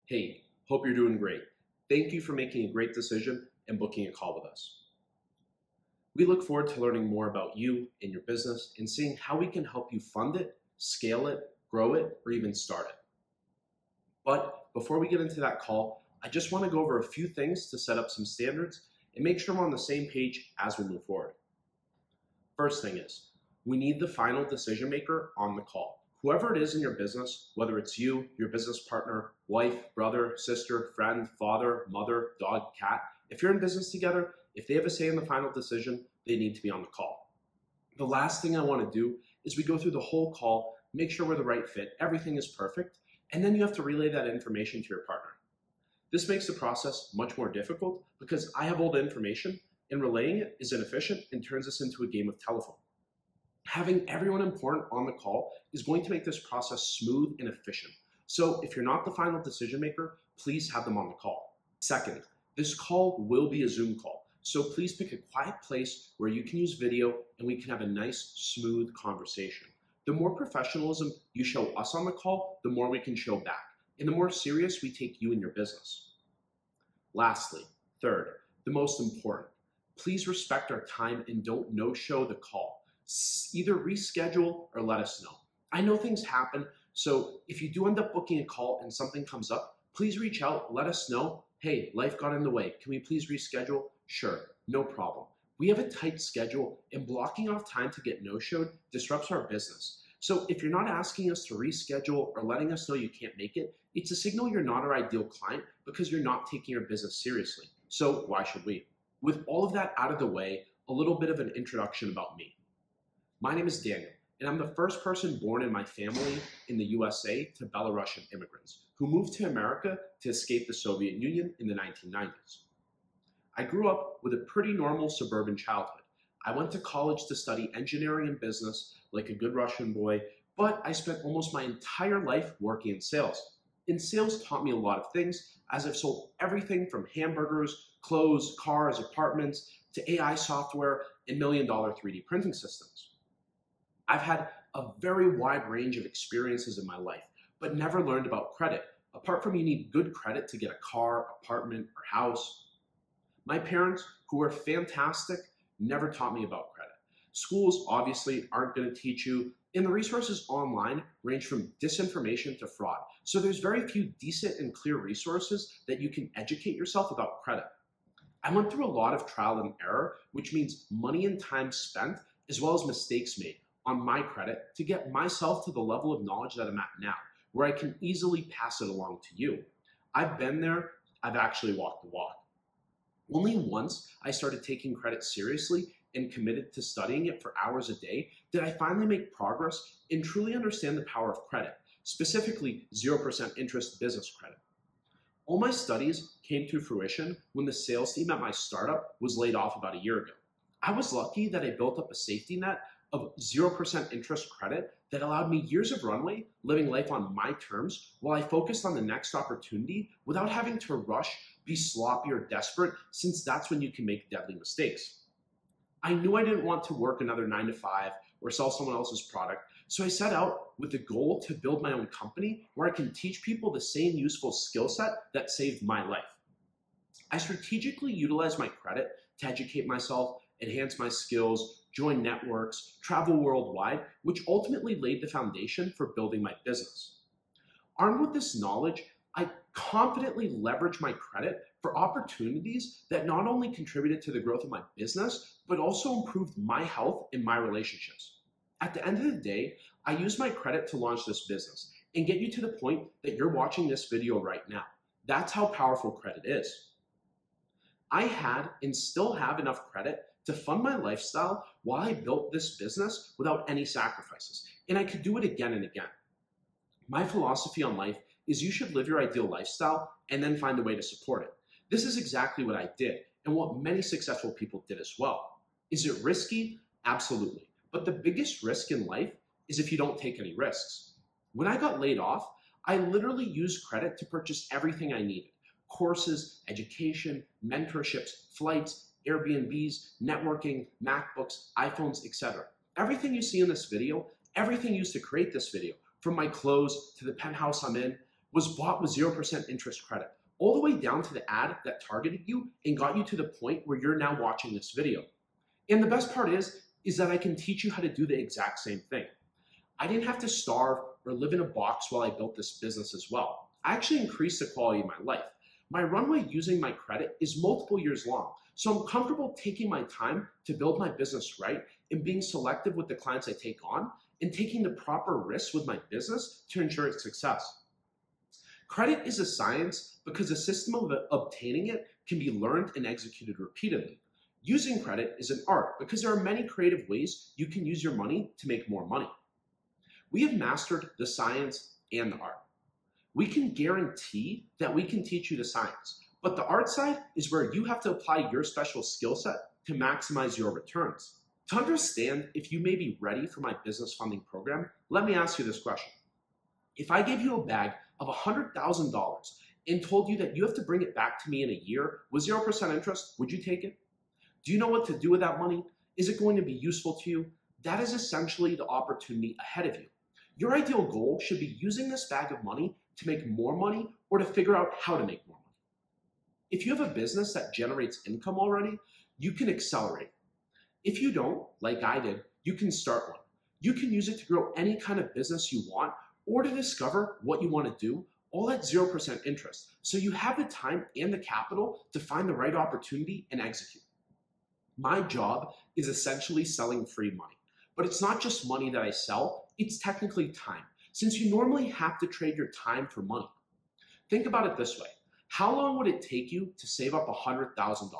Hey, hope you're doing great. Thank you for making a great decision and booking a call with us. We look forward to learning more about you and your business and seeing how we can help you fund it, scale it, grow it, or even start it. But before we get into that call, I just want to go over a few things to set up some standards and make sure we're on the same page as we move forward. First thing is, we need the final decision maker on the call. Whoever it is in your business, whether it's you, your business partner, wife, brother, sister, friend, father, mother, dog, cat, if you're in business together, if they have a say in the final decision, they need to be on the call. The last thing I want to do is we go through the whole call, make sure we're the right fit, everything is perfect, and then you have to relay that information to your partner. This makes the process much more difficult because I have all the information and relaying it is inefficient and turns us into a game of telephone. Having everyone important on the call is going to make this process smooth and efficient. So if you're not the final decision maker, please have them on the call. Second, this call will be a Zoom call. So please pick a quiet place where you can use video and we can have a nice, smooth conversation. The more professionalism you show us on the call, the more we can show back, and the more serious we take you and your business. Lastly, third, the most important, please respect our time and don't no-show the call. Either reschedule or let us know. I know things happen, so if you do end up booking a call and something comes up, please reach out, let us know. Hey, life got in the way. Can we please reschedule? Sure, no problem. We have a tight schedule and blocking off time to get no-showed disrupts our business. So if you're not asking us to reschedule or letting us know you can't make it, it's a signal you're not our ideal client because you're not taking your business seriously. So why should we? With all of that out of the way, a little bit of an introduction about me. My name is Daniel, and I'm the first person born in my family in the USA to Belarusian immigrants who moved to America to escape the Soviet Union in the 1990s. I grew up with a pretty normal suburban childhood. I went to college to study engineering and business like a good Russian boy, but I spent almost my entire life working in sales. And sales taught me a lot of things as I've sold everything from hamburgers, clothes, cars, apartments, to AI software and million-dollar 3D printing systems. I've had a very wide range of experiences in my life, but never learned about credit, apart from you need good credit to get a car, apartment, or house. My parents, who were fantastic, never taught me about credit. Schools obviously aren't going to teach you, and the resources online range from disinformation to fraud. So there's very few decent and clear resources that you can educate yourself about credit. I went through a lot of trial and error, which means money and time spent, as well as mistakes made on my credit to get myself to the level of knowledge that I'm at now, where I can easily pass it along to you. I've been there, I've actually walked the walk. Only once I started taking credit seriously and committed to studying it for hours a day did I finally make progress and truly understand the power of credit, specifically 0% interest business credit. All my studies came to fruition when the sales team at my startup was laid off about a year ago. I was lucky that I built up a safety net of 0% interest credit that allowed me years of runway, living life on my terms while I focused on the next opportunity without having to rush, be sloppy or desperate, since that's when you can make deadly mistakes. I knew I didn't want to work another 9 to 5 or sell someone else's product, so I set out with the goal to build my own company where I can teach people the same useful skill set that saved my life. I strategically utilized my credit to educate myself, enhance my skills, join networks, travel worldwide, which ultimately laid the foundation for building my business. Armed with this knowledge, I confidently leveraged my credit for opportunities that not only contributed to the growth of my business, but also improved my health and my relationships. At the end of the day, I used my credit to launch this business and get you to the point that you're watching this video right now. That's how powerful credit is. I had and still have enough credit to fund my lifestyle while I built this business without any sacrifices, and I could do it again and again. My philosophy on life is you should live your ideal lifestyle and then find a way to support it. This is exactly what I did and what many successful people did as well. Is it risky? Absolutely. But the biggest risk in life is if you don't take any risks. When I got laid off, I literally used credit to purchase everything I needed. Courses, education, mentorships, flights, Airbnbs, networking, MacBooks, iPhones, etc. Everything you see in this video, everything used to create this video, from my clothes to the penthouse I'm in, was bought with 0% interest credit, all the way down to the ad that targeted you and got you to the point where you're now watching this video. And the best part is that I can teach you how to do the exact same thing. I didn't have to starve or live in a box while I built this business as well. I actually increased the quality of my life. My runway using my credit is multiple years long, so I'm comfortable taking my time to build my business right and being selective with the clients I take on and taking the proper risks with my business to ensure its success. Credit is a science because the system of obtaining it can be learned and executed repeatedly. Using credit is an art because there are many creative ways you can use your money to make more money. We have mastered the science and the art. We can guarantee that we can teach you the science, but the art side is where you have to apply your special skill set to maximize your returns. To understand if you may be ready for my business funding program, let me ask you this question. If I gave you a bag of $100,000 and told you that you have to bring it back to me in a year with 0% interest, would you take it? Do you know what to do with that money? Is it going to be useful to you? That is essentially the opportunity ahead of you. Your ideal goal should be using this bag of money to make more money or to figure out how to make more money. If you have a business that generates income already, you can accelerate. If you don't, like I did, you can start one. You can use it to grow any kind of business you want or to discover what you want to do, all at 0% interest. So you have the time and the capital to find the right opportunity and execute. My job is essentially selling free money, but it's not just money that I sell, it's technically time, since you normally have to trade your time for money. Think about it this way. How long would it take you to save up $100,000?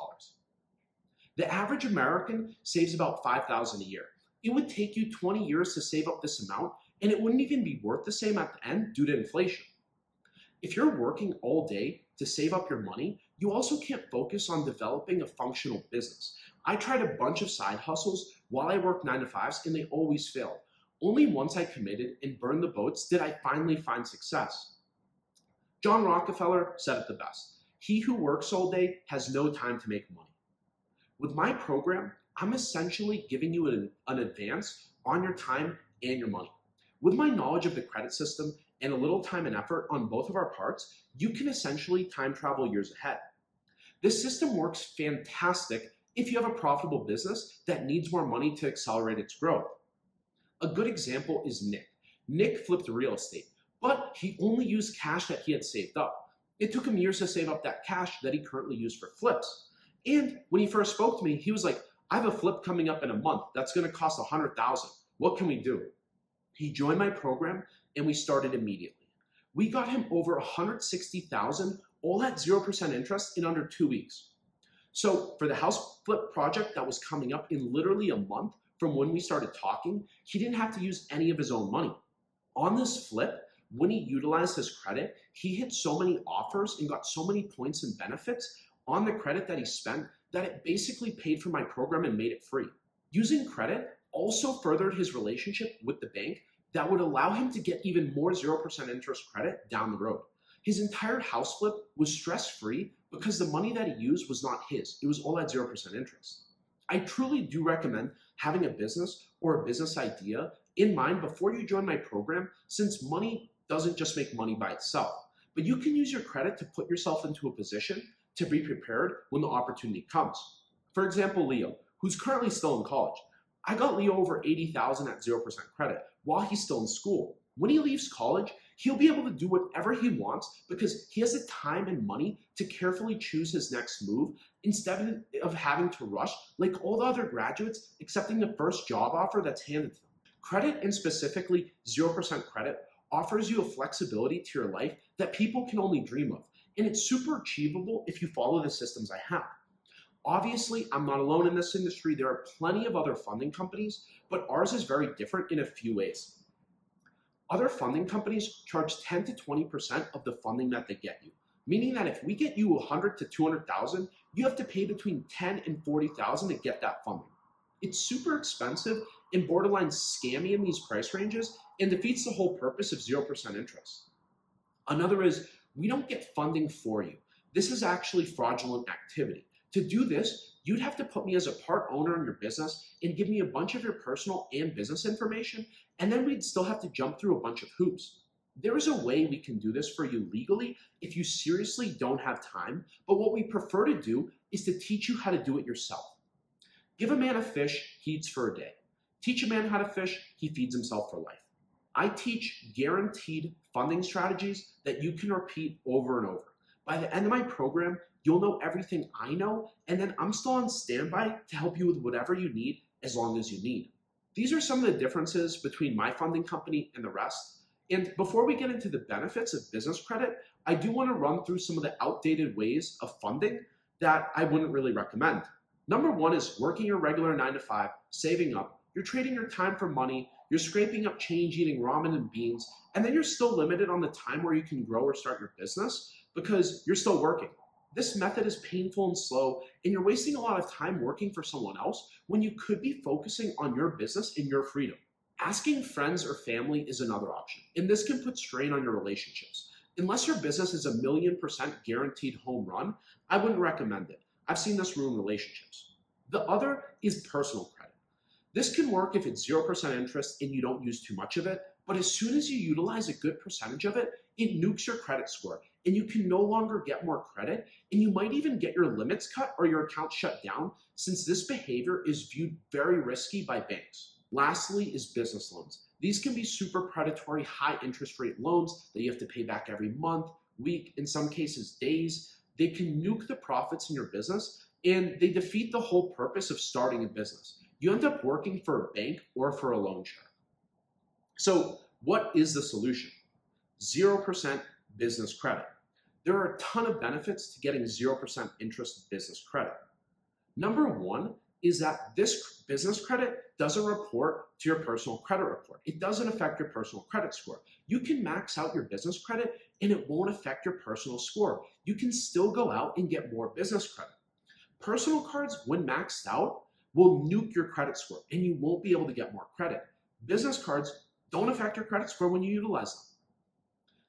The average American saves about $5,000 a year. It would take you 20 years to save up this amount, and it wouldn't even be worth the same at the end due to inflation. If you're working all day to save up your money, you also can't focus on developing a functional business. I tried a bunch of side hustles while I worked 9 to 5s and they always failed. Only once I committed and burned the boats did I finally find success. John Rockefeller said it the best. He who works all day has no time to make money. With my program, I'm essentially giving you an advance on your time and your money. With my knowledge of the credit system and a little time and effort on both of our parts, you can essentially time travel years ahead. This system works fantastic if you have a profitable business that needs more money to accelerate its growth. A good example is Nick. Nick flipped real estate, but he only used cash that he had saved up. It took him years to save up that cash that he currently used for flips. And when he first spoke to me, he was like, I have a flip coming up in a month that's going to cost $100,000. What can we do? He joined my program and we started immediately. We got him over $160,000, all at 0% interest in under 2 weeks. So for the house flip project that was coming up in literally a month from when we started talking, he didn't have to use any of his own money. On this flip, when he utilized his credit, he hit so many offers and got so many points and benefits on the credit that he spent that it basically paid for my program and made it free. Using credit also furthered his relationship with the bank that would allow him to get even more 0% interest credit down the road. His entire house flip was stress-free because the money that he used was not his. It was all at 0% interest. I truly do recommend having a business or a business idea in mind before you join my program, since money doesn't just make money by itself, but you can use your credit to put yourself into a position to be prepared when the opportunity comes. For example, Leo, who's currently still in college. I got Leo over $80,000 at 0% credit while he's still in school. When he leaves college, he'll be able to do whatever he wants because he has the time and money to carefully choose his next move instead of having to rush like all the other graduates accepting the first job offer that's handed to them. Credit, and specifically 0% credit, offers you a flexibility to your life that people can only dream of, and it's super achievable if you follow the systems I have. Obviously, I'm not alone in this industry. There are plenty of other funding companies, but ours is very different in a few ways. Other funding companies charge 10 to 20% of the funding that they get you, meaning that if we get you 100 to 200,000, you have to pay between 10 and 40,000 to get that funding. It's super expensive and borderline scammy in these price ranges and defeats the whole purpose of 0% interest. Another is we don't get funding for you. This is actually fraudulent activity. To do this, you'd have to put me as a part owner in your business and give me a bunch of your personal and business information, and then we'd still have to jump through a bunch of hoops. There is a way we can do this for you legally if you seriously don't have time, but what we prefer to do is to teach you how to do it yourself. Give a man a fish, he eats for a day. Teach a man how to fish, he feeds himself for life. I teach guaranteed funding strategies that you can repeat over and over. By the end of my program, you'll know everything I know, and then I'm still on standby to help you with whatever you need as long as you need. These are some of the differences between my funding company and the rest. And before we get into the benefits of business credit, I do want to run through some of the outdated ways of funding that I wouldn't really recommend. Number one is working your regular 9 to 5, saving up. You're trading your time for money, you're scraping up change eating ramen and beans, and then you're still limited on the time where you can grow or start your business because you're still working. This method is painful and slow, and you're wasting a lot of time working for someone else when you could be focusing on your business and your freedom. Asking friends or family is another option, and this can put strain on your relationships. Unless your business is 1,000,000% guaranteed home run, I wouldn't recommend it. I've seen this ruin relationships. The other is personal credit. This can work if it's 0% interest and you don't use too much of it, but as soon as you utilize a good percentage of it, it nukes your credit score and you can no longer get more credit, and you might even get your limits cut or your account shut down since this behavior is viewed very risky by banks. Lastly is business loans. These can be super predatory, high interest rate loans that you have to pay back every month, week, in some cases days. They can nuke the profits in your business, and they defeat the whole purpose of starting a business. You end up working for a bank or for a loan shark. So what is the solution? 0% business credit. There are a ton of benefits to getting 0% interest business credit. Number one is that this business credit doesn't report to your personal credit report. It doesn't affect your personal credit score. You can max out your business credit and it won't affect your personal score. You can still go out and get more business credit. Personal cards, when maxed out, will nuke your credit score and you won't be able to get more credit. Business cards don't affect your credit score when you utilize them.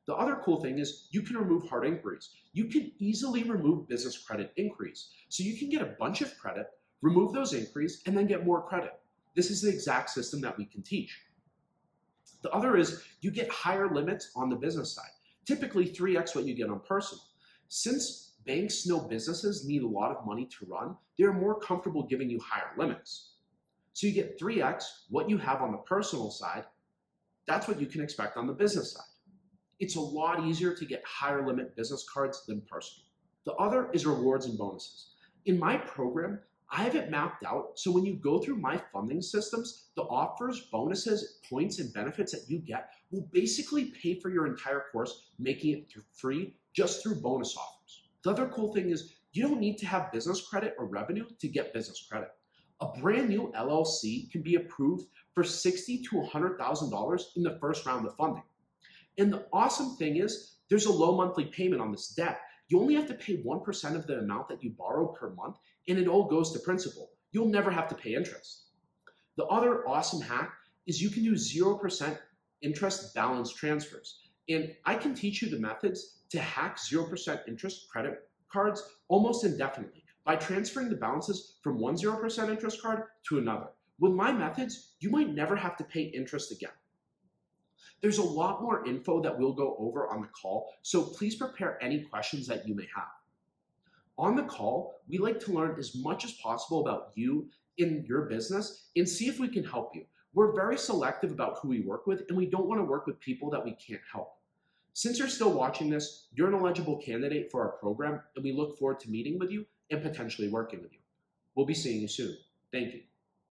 The other cool thing is you can remove hard inquiries. You can easily remove business credit inquiries. So you can get a bunch of credit, remove those inquiries, and then get more credit. This is the exact system that we can teach. The other is you get higher limits on the business side, typically 3x what you get on personal. Since banks know businesses need a lot of money to run, they're more comfortable giving you higher limits. So you get 3x what you have on the personal side. That's what you can expect on the business side. It's a lot easier to get higher limit business cards than personal. The other is rewards and bonuses. In my program, I have it mapped out, so when you go through my funding systems, the offers, bonuses, points, and benefits that you get will basically pay for your entire course, making it free just through bonus offers. The other cool thing is you don't need to have business credit or revenue to get business credit. A brand new LLC can be approved for $60,000 to $100,000 in the first round of funding. And the awesome thing is there's a low monthly payment on this debt. You only have to pay 1% of the amount that you borrow per month, and it all goes to principal. You'll never have to pay interest. The other awesome hack is you can do 0% interest balance transfers. And I can teach you the methods to hack 0% interest credit cards almost indefinitely by transferring the balances from one 0% interest card to another. With my methods, you might never have to pay interest again. There's a lot more info that we'll go over on the call, so please prepare any questions that you may have. On the call, we like to learn as much as possible about you in your business and see if we can help you. We're very selective about who we work with, and we don't want to work with people that we can't help. Since you're still watching this, you're an eligible candidate for our program, and we look forward to meeting with you and potentially working with you. We'll be seeing you soon. Thank you.